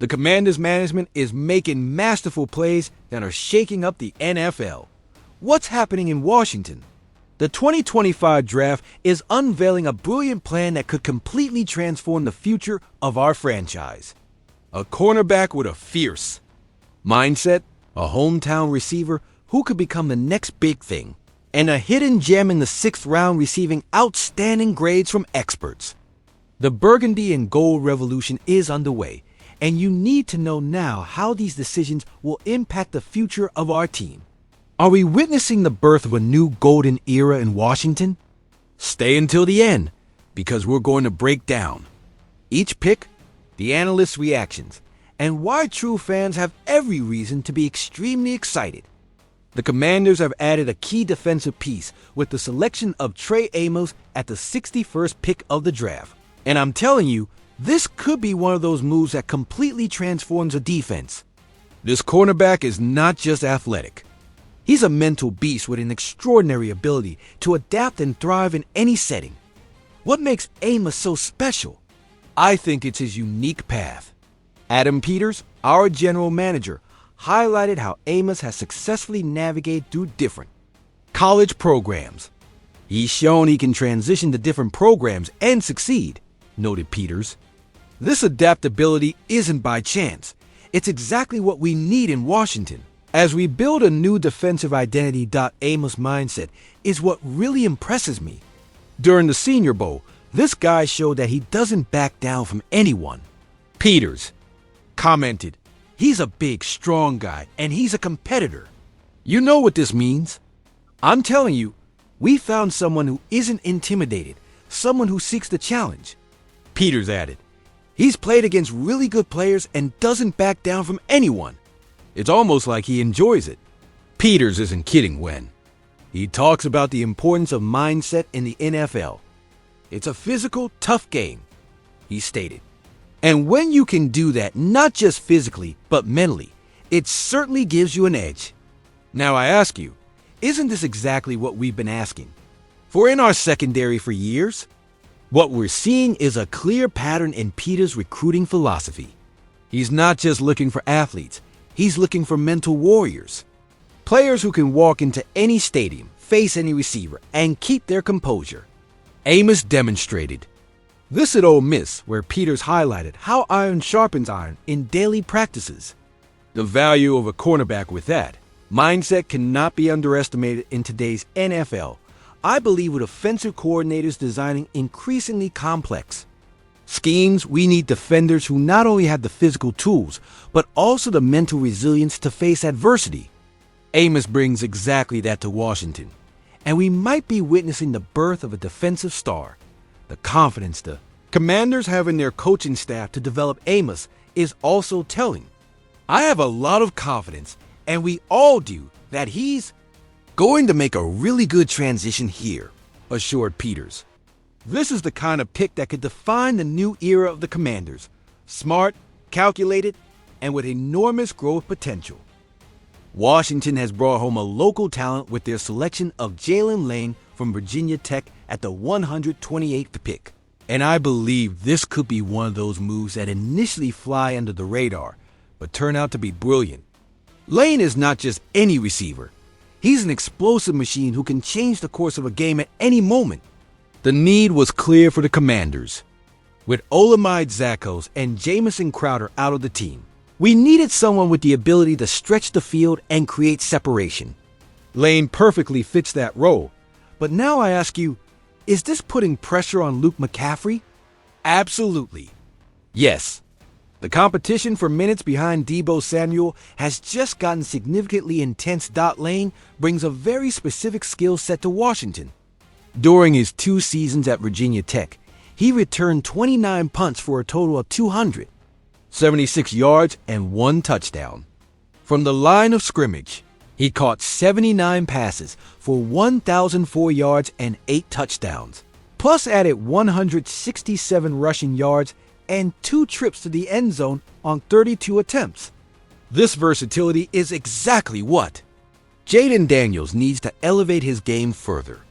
The Commanders management is making masterful plays that are shaking up the NFL. What's happening in Washington? The 2025 draft is unveiling a brilliant plan that could completely transform the future of our franchise. A cornerback with a fierce mindset, a hometown receiver who could become the next big thing, and a hidden gem in the 6th round receiving outstanding grades from experts. The burgundy and gold revolution is underway, and you need to know now how these decisions will impact the future of our team. Are we witnessing the birth of a new golden era in Washington? Stay until the end, because we're going to break down each pick, the analysts' reactions, and why true fans have every reason to be extremely excited. The Commanders have added a key defensive piece with the selection of Trey Amos at the 61st pick of the draft. And I'm telling you, this could be one of those moves that completely transforms a defense. This cornerback is not just athletic. He's a mental beast with an extraordinary ability to adapt and thrive in any setting. What makes Amos so special? I think it's his unique path. Adam Peters, our general manager, highlighted how Amos has successfully navigated through different college programs. He's shown he can transition to different programs and succeed, noted Peters. This adaptability isn't by chance. It's exactly what we need in Washington. As we build a new defensive identity, Amos' mindset is what really impresses me. During the Senior Bowl, this guy showed that he doesn't back down from anyone. Peters commented, "He's a big, strong guy, and he's a competitor." You know what this means? I'm telling you, we found someone who isn't intimidated, someone who seeks the challenge. Peters added, "He's played against really good players and doesn't back down from anyone. It's almost like he enjoys it." Peters isn't kidding when he talks about the importance of mindset in the NFL. It's a physical, tough game, he stated. And when you can do that, not just physically, but mentally, it certainly gives you an edge. Now I ask you, isn't this exactly what we've been asking for in our secondary for years? What we're seeing is a clear pattern in Peters' recruiting philosophy. He's not just looking for athletes, he's looking for mental warriors. Players who can walk into any stadium, face any receiver, and keep their composure. Amos demonstrated this at Ole Miss, where Peters highlighted how iron sharpens iron in daily practices. The value of a cornerback with that mindset cannot be underestimated in today's NFL. I believe with offensive coordinators designing increasingly complex schemes, we need defenders who not only have the physical tools, but also the mental resilience to face adversity. Amos brings exactly that to Washington, and we might be witnessing the birth of a defensive star. The confidence the Commanders have in their coaching staff to develop Amos is also telling. I have a lot of confidence, and we all do, that he's going to make a really good transition here, assured Peters. This is the kind of pick that could define the new era of the Commanders. Smart, calculated, and with enormous growth potential. Washington has brought home a local talent with their selection of Jalen Lane from Virginia Tech at the 128th pick. And I believe this could be one of those moves that initially fly under the radar, but turn out to be brilliant. Lane is not just any receiver. He's an explosive machine who can change the course of a game at any moment. The need was clear for the Commanders. With Olamide Zakos and Jamison Crowder out of the team, we needed someone with the ability to stretch the field and create separation. Lane perfectly fits that role. But now I ask you, is this putting pressure on Luke McCaffrey? Absolutely. Yes. The competition for minutes behind Deebo Samuel has just gotten significantly intense. Lane brings a very specific skill set to Washington. During his 2 seasons at Virginia Tech, he returned 29 punts for a total of 276 yards and 1 touchdown. From the line of scrimmage, he caught 79 passes for 1,004 yards and 8 touchdowns, plus added 167 rushing yards and 2 trips to the end zone on 32 attempts. This versatility is exactly what Jaden Daniels needs to elevate his game further.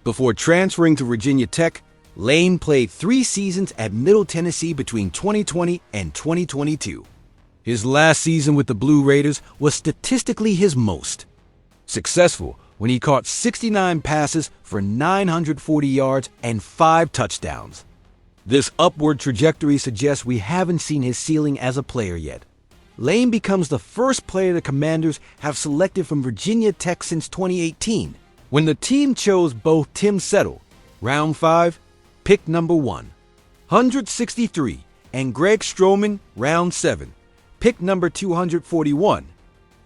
Before transferring to Virginia Tech, Lane played 3 seasons at Middle Tennessee between 2020 and 2022. His last season with the Blue Raiders was statistically his most successful when he caught 69 passes for 940 yards and 5 touchdowns. This upward trajectory suggests we haven't seen his ceiling as a player yet. Lane becomes the first player the Commanders have selected from Virginia Tech since 2018, when the team chose both Tim Settle, round 5, pick number 163, and Greg Stroman, round 7, pick number 241.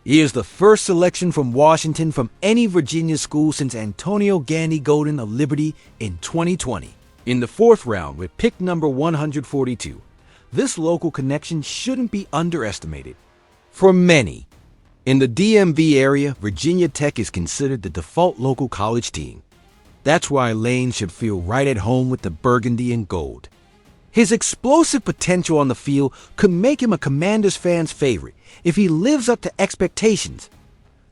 He is the first selection from Washington from any Virginia school since Antonio Gandy Golden of Liberty in 2020. In the 4th round with pick number 142, this local connection shouldn't be underestimated. For many, in the DMV area, Virginia Tech is considered the default local college team. That's why Lane should feel right at home with the burgundy and gold. His explosive potential on the field could make him a Commanders fan's favorite if he lives up to expectations.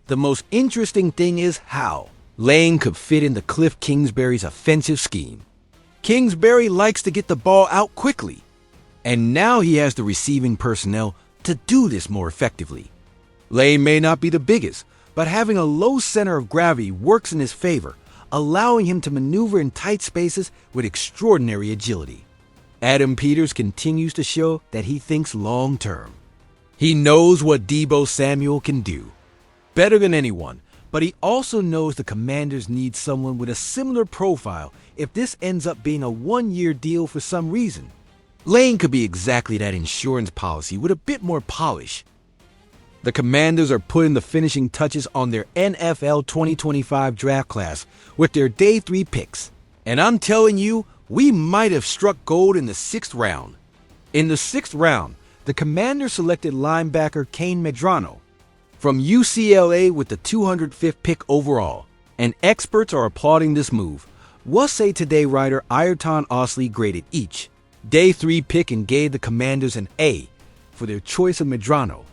The most interesting thing is how Lane could fit into Cliff Kingsbury's offensive scheme. Kingsbury likes to get the ball out quickly, and now he has the receiving personnel to do this more effectively. Lane may not be the biggest, but having a low center of gravity works in his favor, allowing him to maneuver in tight spaces with extraordinary agility. Adam Peters continues to show that he thinks long-term. He knows what Deebo Samuel can do better than anyone, but he also knows the Commanders need someone with a similar profile if this ends up being a one-year deal for some reason. Lane could be exactly that insurance policy with a bit more polish. The Commanders are putting the finishing touches on their NFL 2025 draft class with their day 3 picks. And I'm telling you, we might have struck gold in the 6th round. In the 6th round, the Commanders selected linebacker Kane Medrano from UCLA with the 205th pick overall, and experts are applauding this move. USA Today writer Ayrton Osley graded each day 3 pick and gave the Commanders an A for their choice of Medrano.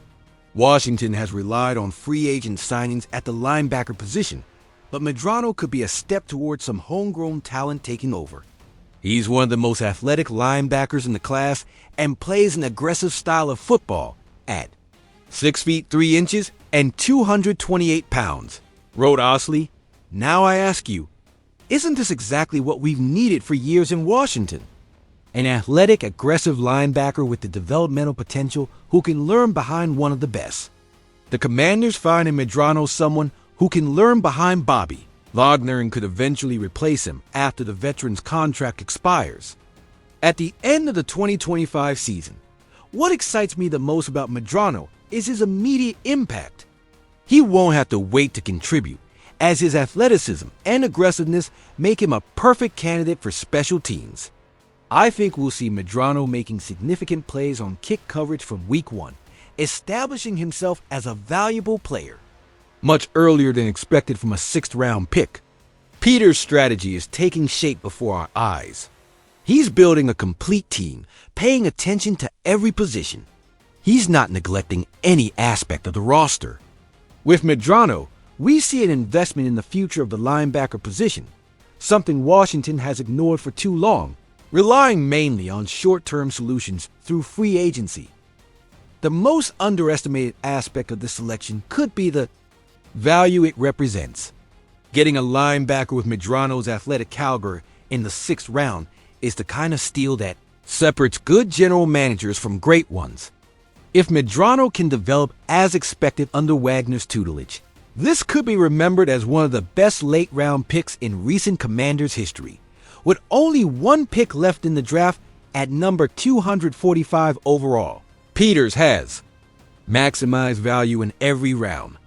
Washington has relied on free agent signings at the linebacker position, but Medrano could be a step towards some homegrown talent taking over. He's one of the most athletic linebackers in the class and plays an aggressive style of football at 6 feet 3 inches and 228 pounds. Wrote Osley, "Now I ask you, isn't this exactly what we've needed for years in Washington? An athletic, aggressive linebacker with the developmental potential who can learn behind one of the best." The Commanders find in Medrano someone who can learn behind Bobby Wagner and could eventually replace him after the veteran's contract expires. At the end of the 2025 season, what excites me the most about Medrano is his immediate impact. He won't have to wait to contribute, as his athleticism and aggressiveness make him a perfect candidate for special teams. I think we'll see Medrano making significant plays on kick coverage from week 1, establishing himself as a valuable player, much earlier than expected from a 6th-round pick. Peters' strategy is taking shape before our eyes. He's building a complete team, paying attention to every position. He's not neglecting any aspect of the roster. With Medrano, we see an investment in the future of the linebacker position, something Washington has ignored for too long, relying mainly on short-term solutions through free agency. The most underestimated aspect of this selection could be the value it represents. Getting a linebacker with Medrano's athletic caliber in the 6th round is the kind of steal that separates good general managers from great ones. If Medrano can develop as expected under Wagner's tutelage, this could be remembered as one of the best late-round picks in recent Commanders history. With only 1 pick left in the draft at number 245 overall, Peters has maximized value in every round.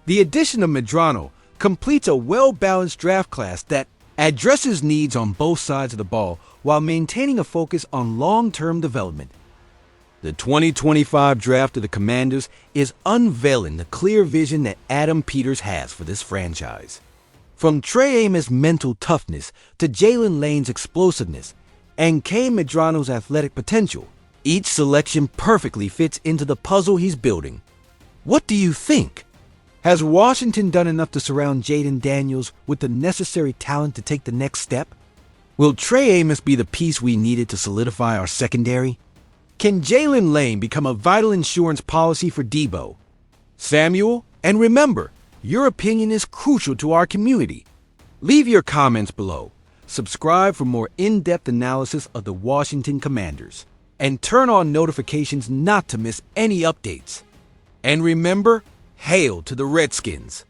The addition of Medrano completes a well-balanced draft class that addresses needs on both sides of the ball while maintaining a focus on long-term development. The 2025 draft of the Commanders is unveiling the clear vision that Adam Peters has for this franchise. From Trey Amos' mental toughness to Jalen Lane's explosiveness and Kane Medrano's athletic potential, each selection perfectly fits into the puzzle he's building. What do you think? Has Washington done enough to surround Jaden Daniels with the necessary talent to take the next step? Will Trey Amos be the piece we needed to solidify our secondary? Can Jalen Lane become a vital insurance policy for Debo? Samuel, and remember, your opinion is crucial to our community. Leave your comments below. Subscribe for more in-depth analysis of the Washington Commanders. And turn on notifications not to miss any updates. And remember, hail to the Redskins!